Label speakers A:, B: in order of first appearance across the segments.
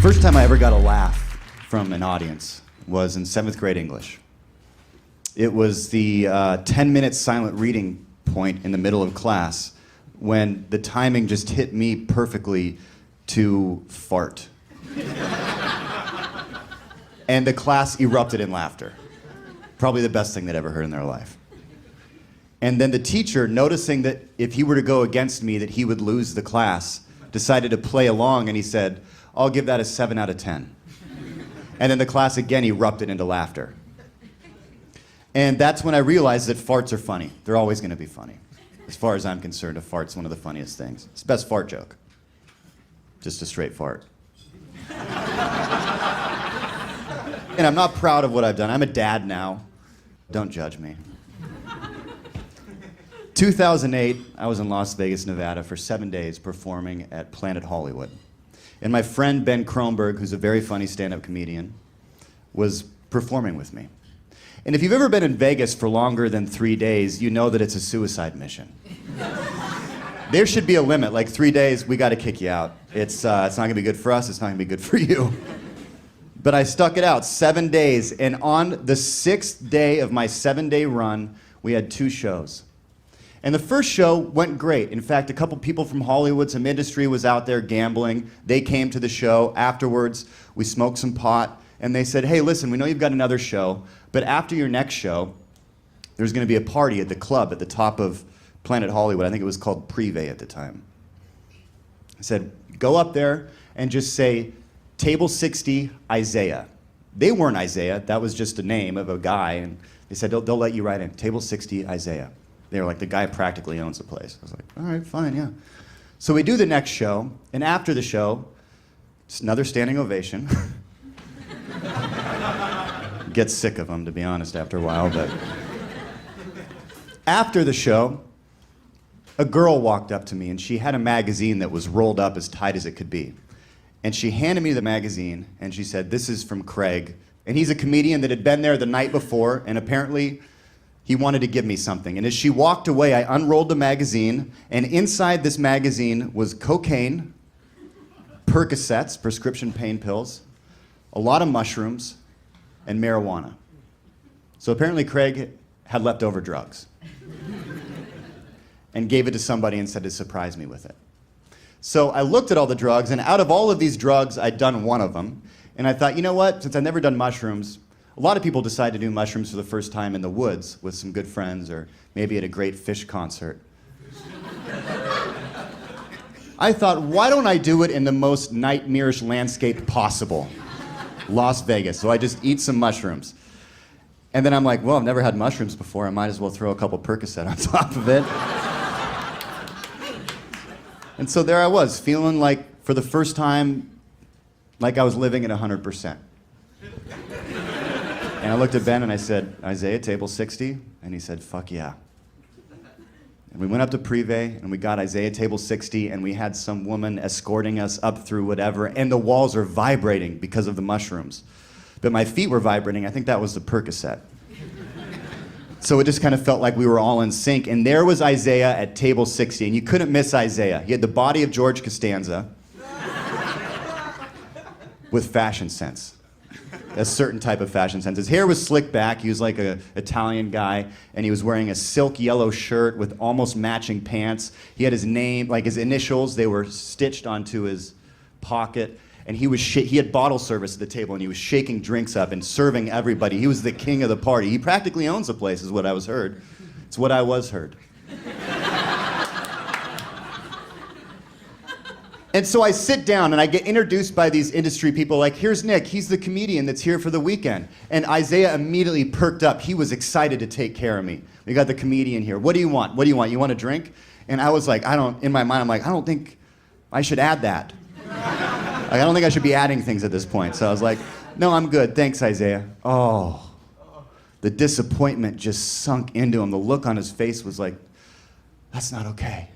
A: First time I ever got a laugh from an audience was in 7th grade English. It was the 10-minute silent reading point in the middle of class when the timing just hit me perfectly to fart. And the class erupted in laughter. Probably the best thing they'd ever heard in their life. And then the teacher, noticing that if he were to go against me that he would lose the class, decided to play along, and he said, "I'll give that a 7 out of 10. And then the class again erupted into laughter. And that's when I realized that farts are funny. They're always going to be funny. As far as I'm concerned, a fart's one of the funniest things. It's the best fart joke. Just a straight fart. And I'm not proud of what I've done. I'm a dad now. Don't judge me. 2008, I was in Las Vegas, Nevada for 7 days performing at Planet Hollywood. And my friend Ben Kronberg, who's a very funny stand-up comedian, was performing with me. And if you've ever been in Vegas for longer than 3 days, you know that it's a suicide mission. There should be a limit, like 3 days, we gotta kick you out. It's not gonna be good for us, it's not gonna be good for you. But I stuck it out, 7 days, and on the 6th day of my 7-day run, we had 2 shows. And the first show went great. In fact, a couple people from Hollywood, some industry was out there gambling. They came to the show. Afterwards, we smoked some pot, and they said, "Hey, listen, we know you've got another show, but after your next show, there's gonna be a party at the club at the top of Planet Hollywood." I think it was called Privé at the time. I said, "Go up there and just say, Table 60, Isaiah." They weren't Isaiah, that was just a name of a guy, and they said, they'll let you write in, Table 60, Isaiah. They were like, the guy practically owns the place. I was like, all right, fine, yeah. So we do the next show, and after the show, just another standing ovation. Get sick of them, to be honest, after a while, but. After the show, a girl walked up to me, and she had a magazine that was rolled up as tight as it could be. And she handed me the magazine, and she said, "This is from Craig." And he's a comedian that had been there the night before, and apparently he wanted to give me something. And as she walked away, I unrolled the magazine, and inside this magazine was cocaine, Percocets, prescription pain pills, a lot of mushrooms, and marijuana. So apparently Craig had leftover drugs and gave it to somebody and said to surprise me with it. So I looked at all the drugs, and out of all of these drugs, I'd done one of them. And I thought, you know what, since I've never done mushrooms, a lot of people decide to do mushrooms for the first time in the woods with some good friends or maybe at a great Fish concert. I thought, why don't I do it in the most nightmarish landscape possible? Las Vegas. So I just eat some mushrooms. And then I'm like, well, I've never had mushrooms before. I might as well throw a couple Percocet on top of it. And so there I was, feeling like, for the first time, like I was living at 100%. And I looked at Ben and I said, "Isaiah, table 60? And he said, "Fuck yeah." And we went up to Privé and we got Isaiah table 60, and we had some woman escorting us up through whatever, and the walls are vibrating because of the mushrooms. But my feet were vibrating, I think that was the Percocet. So it just kind of felt like we were all in sync, and there was Isaiah at table 60, and you couldn't miss Isaiah. He had the body of George Costanza with fashion sense. A certain type of fashion sense. His hair was slicked back. He was like an Italian guy, and he was wearing a silk yellow shirt with almost matching pants. He had his name, like his initials, they were stitched onto his pocket, and he had bottle service at the table, and he was shaking drinks up and serving everybody. He was the king of the party. He practically owns the place, is what I was heard. It's what I was heard. And so I sit down and I get introduced by these industry people like, "Here's Nick, he's the comedian that's here for the weekend." And Isaiah immediately perked up. He was excited to take care of me. "We got the comedian here. What do you want? What do you want? You want a drink?" And I was like, in my mind, I'm like, I don't think I should add that. Like, I don't think I should be adding things at this point. So I was like, "No, I'm good. Thanks, Isaiah." Oh, the disappointment just sunk into him. The look on his face was like, "That's not okay.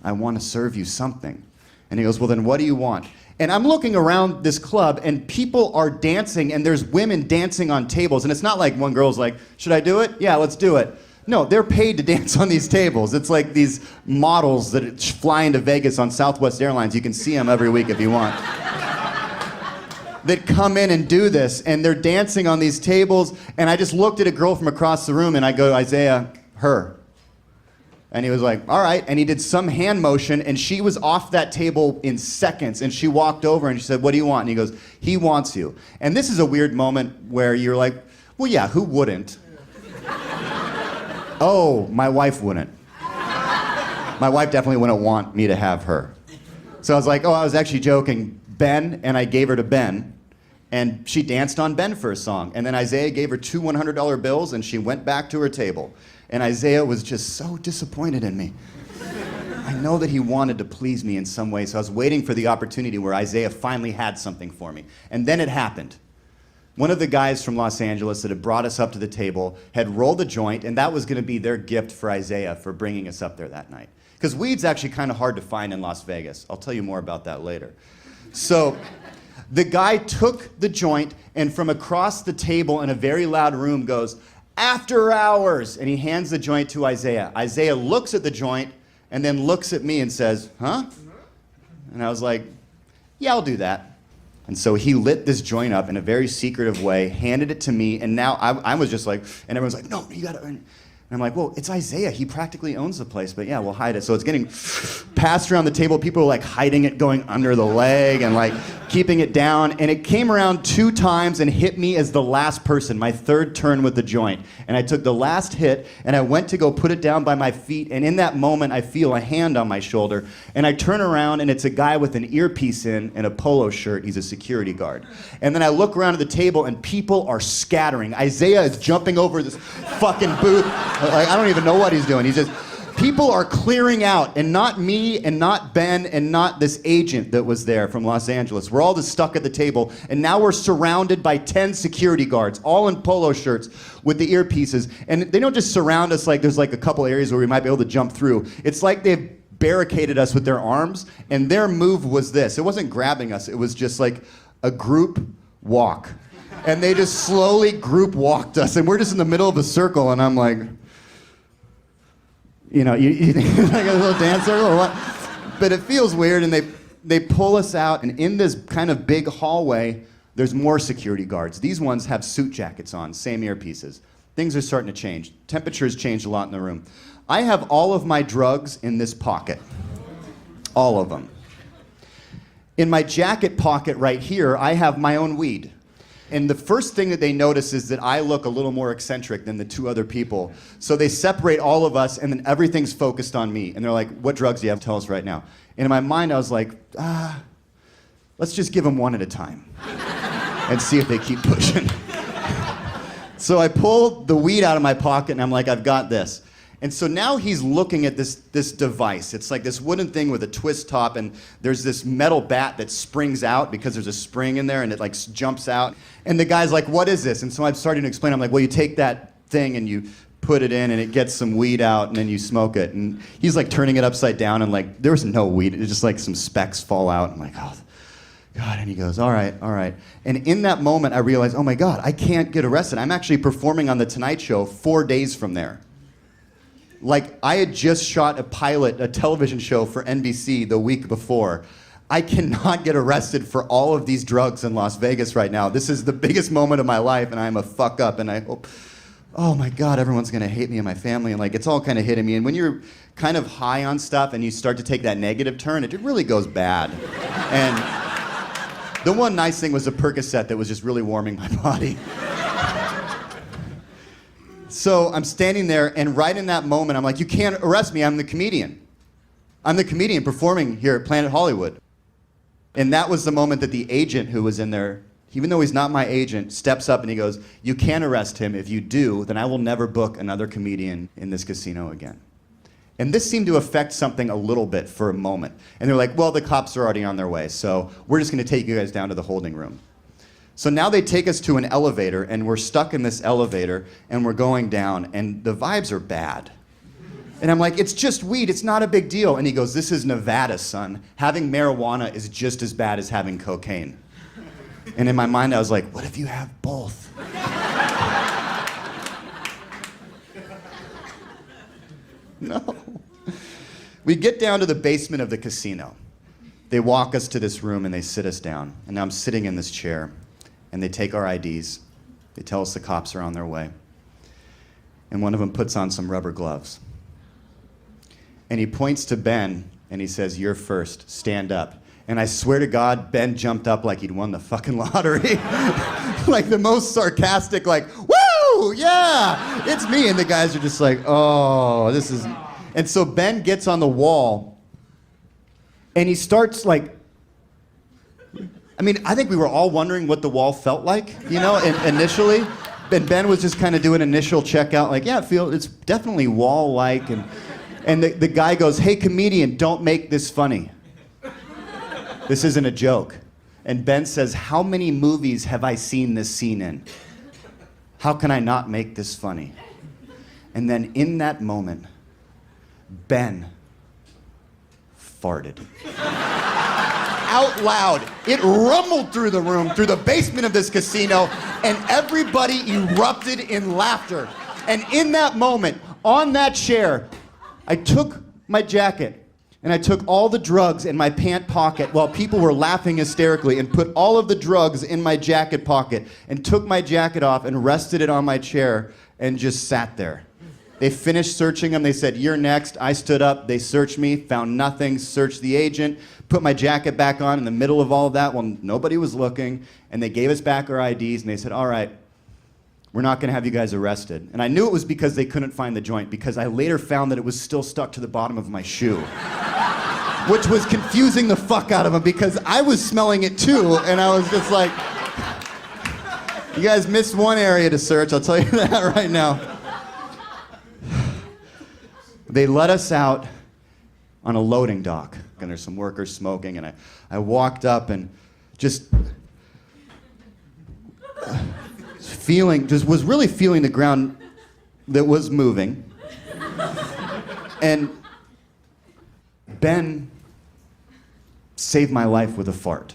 A: I want to serve you something." And he goes, "Well, then what do you want?" And I'm looking around this club, and people are dancing, and there's women dancing on tables. And it's not like one girl's like, "Should I do it? Yeah, let's do it." No, they're paid to dance on these tables. It's like these models that fly into Vegas on Southwest Airlines. You can see them every week if you want. that come in and do this, and they're dancing on these tables, and I just looked at a girl from across the room, and I go, Isaiah, her. And he was like, all right, and he did some hand motion, and she was off that table in seconds, and she walked over, and she said, what do you want? And he goes, he wants you. And this is a weird moment where you're like, well, yeah, who wouldn't? Oh, my wife wouldn't. My wife definitely wouldn't want me to have her. So I was like, oh, I was actually joking. Ben, and I gave her to Ben, and she danced on Ben for a song. And then Isaiah gave her 2 $100 bills, and she went back to her table. And Isaiah was just so disappointed in me. I know that he wanted to please me in some way, so I was waiting for the opportunity where Isaiah finally had something for me. And then it happened. One of the guys from Los Angeles that had brought us up to the table had rolled a joint, and that was going to be their gift for Isaiah for bringing us up there that night. Because weed's actually kind of hard to find in Las Vegas. I'll tell you more about that later. So the guy took the joint, and from across the table in a very loud room goes, after hours, and he hands the joint to Isaiah. Isaiah looks at the joint and then looks at me and says, huh? And I was like, yeah, I'll do that. And so he lit this joint up in a very secretive way, handed it to me, and now I was just like, and everyone's like, no, you gotta, and I'm like, well, it's Isaiah. He practically owns the place, but yeah, we'll hide it. So it's getting passed around the table. People are like hiding it, going under the leg and like keeping it down. And it came around 2 times and hit me as the last person, my third turn with the joint. And I took the last hit and I went to go put it down by my feet. And in that moment, I feel a hand on my shoulder. And I turn around and it's a guy with an earpiece in and a polo shirt. He's a security guard. And then I look around at the table and people are scattering. Isaiah is jumping over this fucking booth. Like, I don't even know what he's doing. He's just, people are clearing out, and not me, and not Ben, and not this agent that was there from Los Angeles. We're all just stuck at the table, and now we're surrounded by 10 security guards, all in polo shirts with the earpieces. And they don't just surround us like there's like a couple areas where we might be able to jump through. It's like they've barricaded us with their arms, and their move was this. It wasn't grabbing us. It was just like a group walk. And they just slowly group walked us, and we're just in the middle of a circle, and I'm like, you know, you like a little dance circle or what? But it feels weird, and they pull us out, and in this kind of big hallway, there's more security guards. These ones have suit jackets on, same earpieces. Things are starting to change. Temperature's changed a lot in the room. I have all of my drugs in this pocket. All of them. In my jacket pocket right here, I have my own weed. And the first thing that they notice is that I look a little more eccentric than the 2 other people. So they separate all of us, and then everything's focused on me. And they're like, what drugs do you have? Tell us right now. And in my mind, I was like, let's just give them one at a time and see if they keep pushing. So I pull the weed out of my pocket, and I'm like, I've got this. And so now he's looking at this device. It's like this wooden thing with a twist top, and there's this metal bat that springs out because there's a spring in there, and it like jumps out. And the guy's like, what is this? And so I'm starting to explain. I'm like, well, you take that thing and you put it in, and it gets some weed out, and then you smoke it. And he's like turning it upside down, and like there was no weed. It's just like some specks fall out. I'm like, oh, God. And he goes, all right, all right. And in that moment, I realized, oh my God, I can't get arrested. I'm actually performing on The Tonight Show 4 days from there. Like, I had just shot a television show for NBC the week before. I cannot get arrested for all of these drugs in Las Vegas right now. This is the biggest moment of my life, and I'm a fuck up, and I hope, oh my God, everyone's gonna hate me and my family, and like, it's all kind of hitting me. And when you're kind of high on stuff and you start to take that negative turn, it really goes bad. And the one nice thing was a Percocet that was just really warming my body. So I'm standing there, and right in that moment, I'm like, you can't arrest me, I'm the comedian. I'm the comedian performing here at Planet Hollywood. And that was the moment that the agent who was in there, even though he's not my agent, steps up and he goes, you can't arrest him. If you do, then I will never book another comedian in this casino again. And this seemed to affect something a little bit for a moment. And they're like, well, the cops are already on their way, so we're just gonna take you guys down to the holding room. So now they take us to an elevator, and we're stuck in this elevator, and we're going down, and the vibes are bad. And I'm like, it's just weed, it's not a big deal. And he goes, this is Nevada, son. Having marijuana is just as bad as having cocaine. And in my mind, I was like, what if you have both? No. We get down to the basement of the casino. They walk us to this room and they sit us down. And now I'm sitting in this chair, and they take our IDs. They tell us the cops are on their way. And one of them puts on some rubber gloves. And he points to Ben, and he says, "You're first, stand up." And I swear to God, Ben jumped up like he'd won the fucking lottery. Like the most sarcastic, like, "Woo, yeah, it's me." And the guys are just like, "Oh, this is..." And so Ben gets on the wall, and he starts like, I mean, I think we were all wondering what the wall felt like, you know, initially. And Ben was just kind of doing initial checkout, like, yeah, it's definitely wall-like. And the guy goes, "Hey, comedian, don't make this funny. This isn't a joke." And Ben says, "How many movies have I seen this scene in? How can I not make this funny?" And then in that moment, Ben farted. Out loud. It rumbled through the room, through the basement of this casino, and everybody erupted in laughter. And in that moment, on that chair, I took my jacket and I took all the drugs in my pant pocket while people were laughing hysterically, and put all of the drugs in my jacket pocket and took my jacket off and rested it on my chair and just sat there. They finished searching him. They said, "You're next." I stood up. They searched me, found nothing, searched the agent, put my jacket back on in the middle of all of that when nobody was looking, and they gave us back our IDs, and they said, "All right, we're not going to have you guys arrested." And I knew it was because they couldn't find the joint, because I later found that it was still stuck to the bottom of my shoe, which was confusing the fuck out of them, because I was smelling it too, and I was just like, you guys missed one area to search, I'll tell you that right now. They let us out on a loading dock, and there's some workers smoking, and I walked up and just was really feeling the ground that was moving. And Ben saved my life with a fart.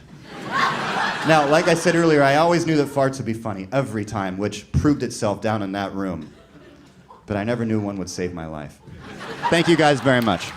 A: Now, like I said earlier, I always knew that farts would be funny every time, which proved itself down in that room. But I never knew one would save my life. Thank you guys very much.